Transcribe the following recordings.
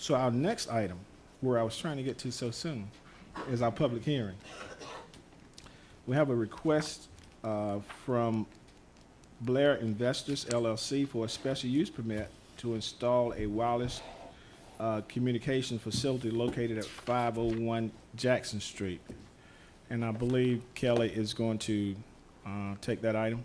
So our next item, where I was trying to get to so soon, is our public hearing. We have a request from Blair Investors LLC for a special use permit to install a wireless communication facility located at 501 Jackson Street. And I believe Kelly is going to take that item.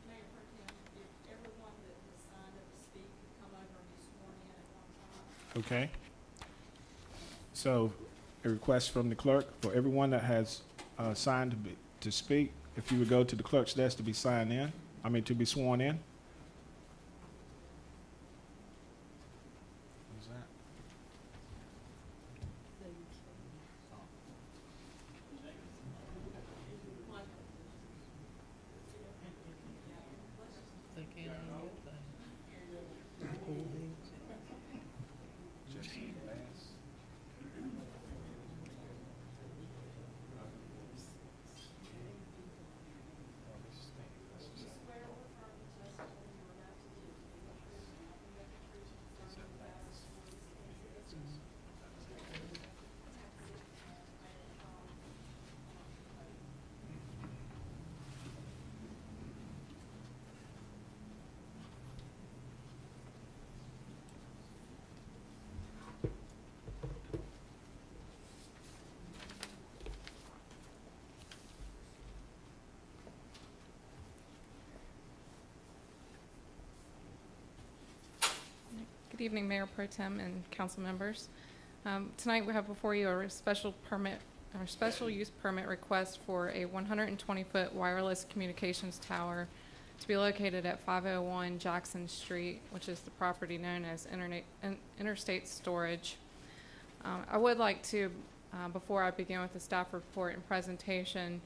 Mayor Pro Tem, if everyone that has signed up to speak could come over and be sworn in at one time. Okay. So a request from the clerk for everyone that has signed to speak, if you would go to the clerk's desk to be signed in, to be sworn in. Who's that? Good evening, Mayor Pro Tem and council members. Tonight we have before you a special use permit request for a 120-foot wireless communications tower to be located at 501 Jackson Street, which is the property known as Interstate Storage. I would like to, before I begin with the staff report and presentation,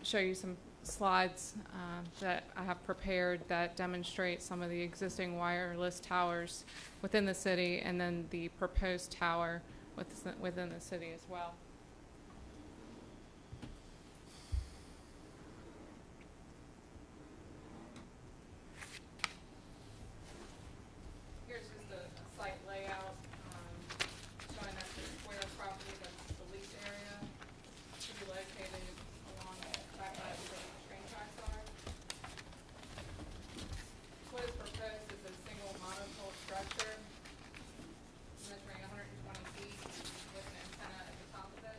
show you some slides that I have prepared that demonstrate some of the existing wireless towers within the city and then the proposed tower within the city as well. Here's just a site layout showing that the square property, that's the lease area, to be located along the back side of the train tracks are. What is proposed is a single monopole structure measuring 120 feet with an antenna at the top of it.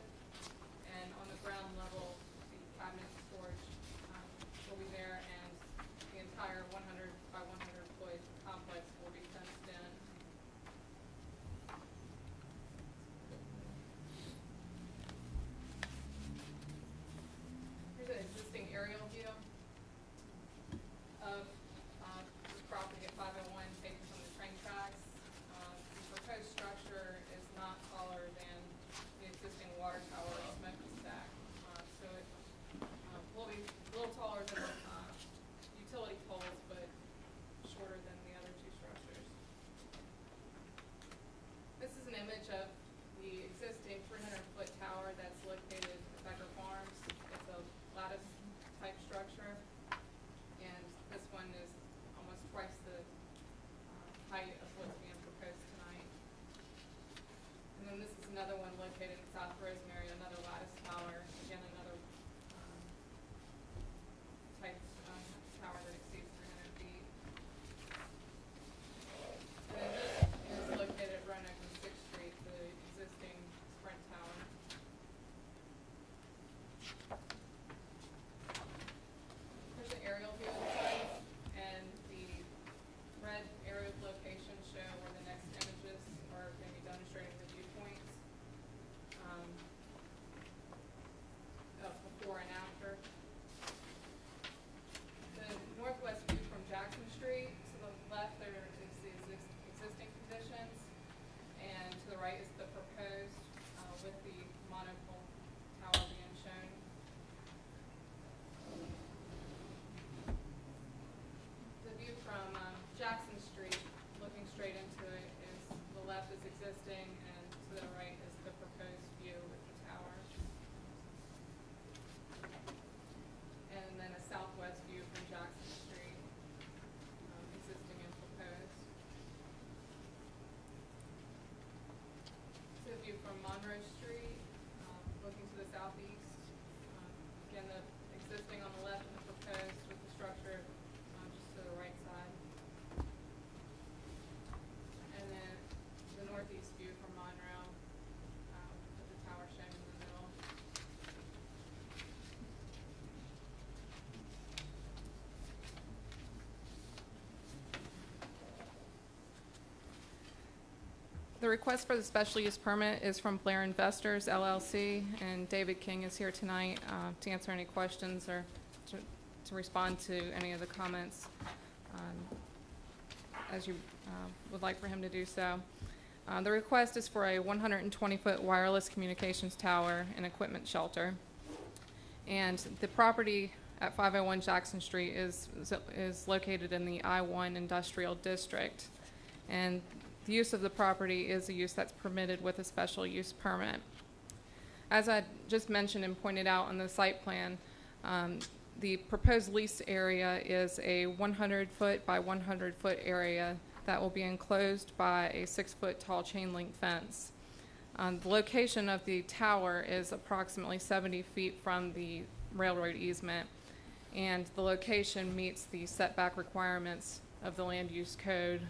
to the southeast. Again, the existing on the left and the proposed with the structure just to the right side. And then the northeast view from Monroe with the tower shown in the middle. The request for the special use permit is from Blair Investors LLC, and David King is here tonight to answer any questions or to respond to any of the comments as you would like for him to do so. The request is for a 120-foot wireless communications tower and equipment shelter. And the property at 501 Jackson Street is located in the I-1 Industrial District. And the use of the property is a use that's permitted with a special use permit. As I just mentioned and pointed out on the site plan, the proposed lease area is a 100-foot by 100-foot area that will be enclosed by a 6-foot tall chain link fence. The location of the tower is approximately 70 feet from the railroad easement, and the location meets the setback requirements of the land use code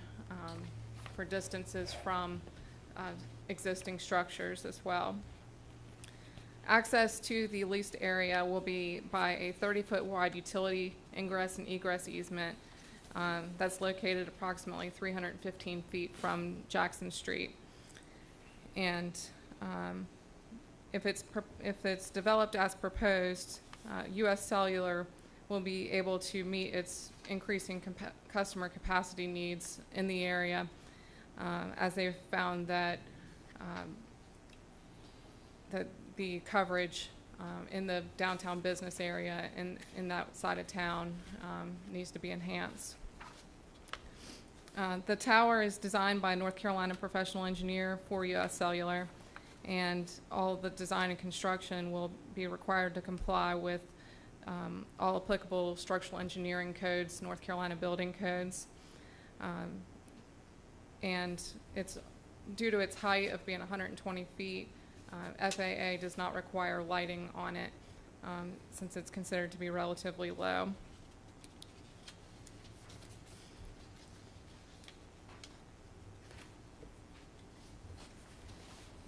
for distances from existing structures as well. Access to the leased area will be by a 30-foot wide utility ingress and egress easement that's located approximately 315 feet from Jackson Street. And if it's developed as proposed, U.S. Cellular will be able to meet its increasing customer capacity needs in the area, as they've found that the coverage in the downtown business area in that side of town needs to be enhanced. The tower is designed by a North Carolina professional engineer for U.S. Cellular, and all the design and construction will be required to comply with all applicable structural engineering codes, North Carolina building codes. And it's due to its height of being 120 feet, FAA does not require lighting on it since it's considered to be relatively low.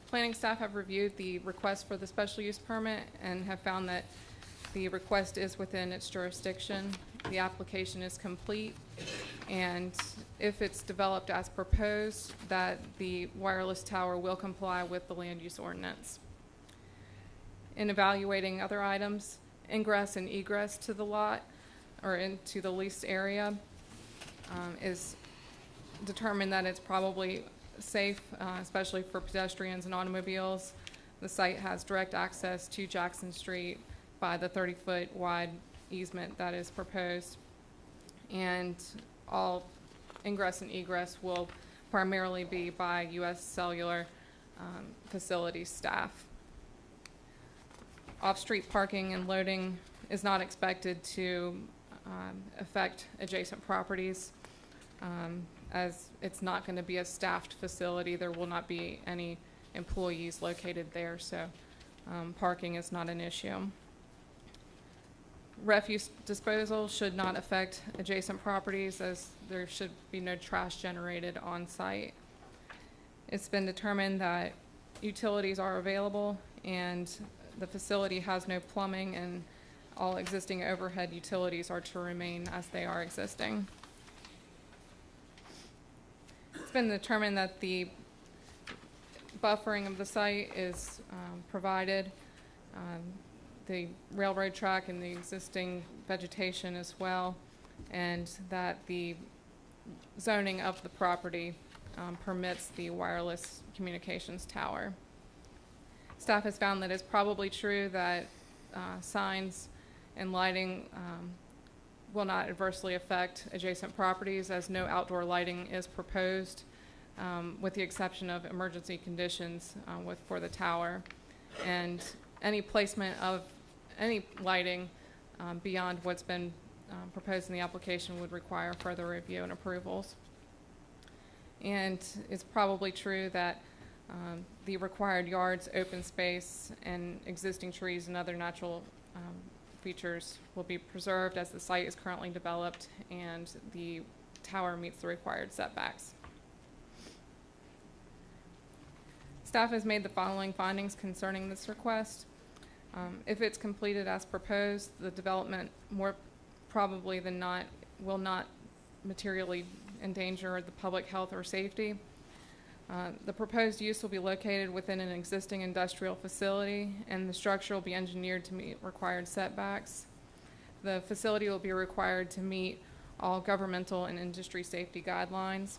Planning staff have reviewed the request for the special use permit and have found that the request is within its jurisdiction. The application is complete, and if it's developed as proposed, that the wireless tower will comply with the land use ordinance. In evaluating other items, ingress and egress to the lot or into the leased area is determined that it's probably safe, especially for pedestrians and automobiles. The site has direct access to Jackson Street by the 30-foot wide easement that is proposed, and all ingress and egress will primarily be by U.S. Cellular facility staff. Off-street parking and loading is not expected to affect adjacent properties, as it's not going to be a staffed facility. There will not be any employees located there, so parking is not an issue. Refuse disposal should not affect adjacent properties, as there should be no trash generated on site. It's been determined that utilities are available and the facility has no plumbing, and all existing overhead utilities are to remain as they are existing. It's been determined that the buffering of the site is provided. The railroad track and the existing vegetation as well, and that the zoning of the property permits the wireless communications tower. Staff has found that it's probably true that signs and lighting will not adversely affect adjacent properties, as no outdoor lighting is proposed, with the exception of emergency conditions for the tower. And any placement of any lighting beyond what's been proposed in the application would require further review and approvals. And it's probably true that The required yards, open space, and existing trees and other natural features will be preserved as the site is currently developed and the tower meets the required setbacks. Staff has made the following findings concerning this request. If it's completed as proposed, the development more probably than not will not materially endanger the public health or safety. The proposed use will be located within an existing industrial facility, and the structure will be engineered to meet required setbacks. The facility will be required to meet all governmental and industry safety guidelines,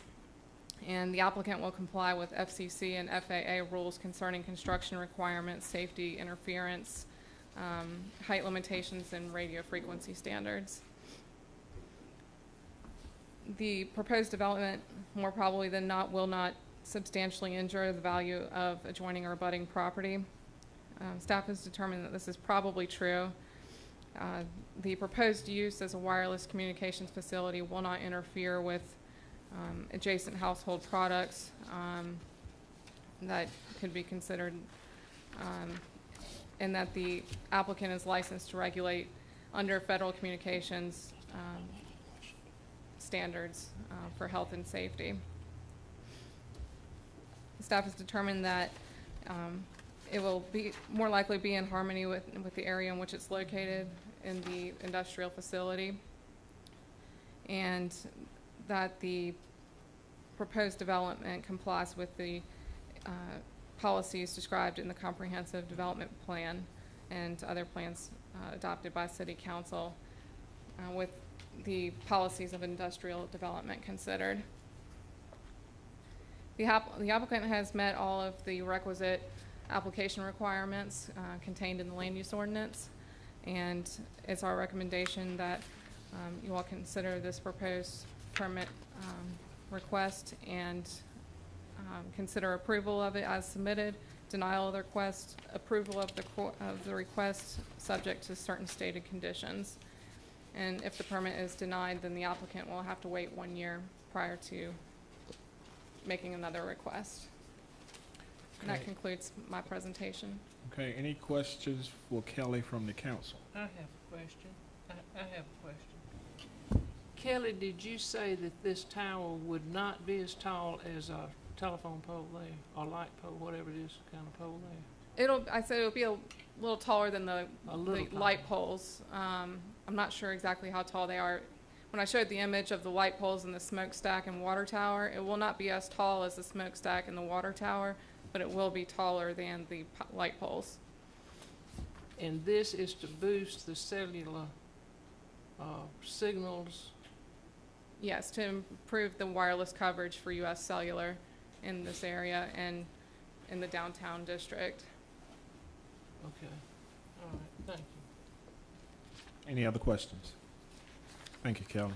and the applicant will comply with FCC and FAA rules concerning construction requirements, safety, interference, height limitations, and radio frequency standards. The proposed development, more probably than not, will not substantially injure the value of adjoining or abutting property. Staff has determined that this is probably true. The proposed use as a wireless communications facility will not interfere with adjacent household products that could be considered, and that the applicant is licensed to regulate under federal communications standards for health and safety. Staff has determined that it will be more likely be in harmony with the area in which it's located in the industrial facility, and that the proposed development complies with the policies described in the comprehensive development plan and other plans adopted by City Council with the policies of industrial development considered. The applicant has met all of the requisite application requirements contained in the land use ordinance, and it's our recommendation that you all consider this proposed permit request and consider approval of it as submitted, denial of the request, approval of the request subject to certain stated conditions. And if the permit is denied, then the applicant will have to wait 1 year prior to making another request. And that Okay. concludes my presentation. Okay, any questions for Kelly from the council? I have a question. I have a question. Kelly, did you say that this tower would not be as tall as a telephone pole there, or light pole, whatever it is, kind of pole there? I said it'll be a little taller than the Little light poles. I'm not sure exactly how tall they are. When I showed the image of the light poles and the smokestack and water tower, it will not be as tall as the smokestack and the water tower, but it will be taller than the light poles. And this is to boost the cellular signals. Yes, to improve the wireless coverage for U.S. Cellular in this area and in the downtown district. Okay. All right. Thank you. Any other questions? Thank you, Kelly.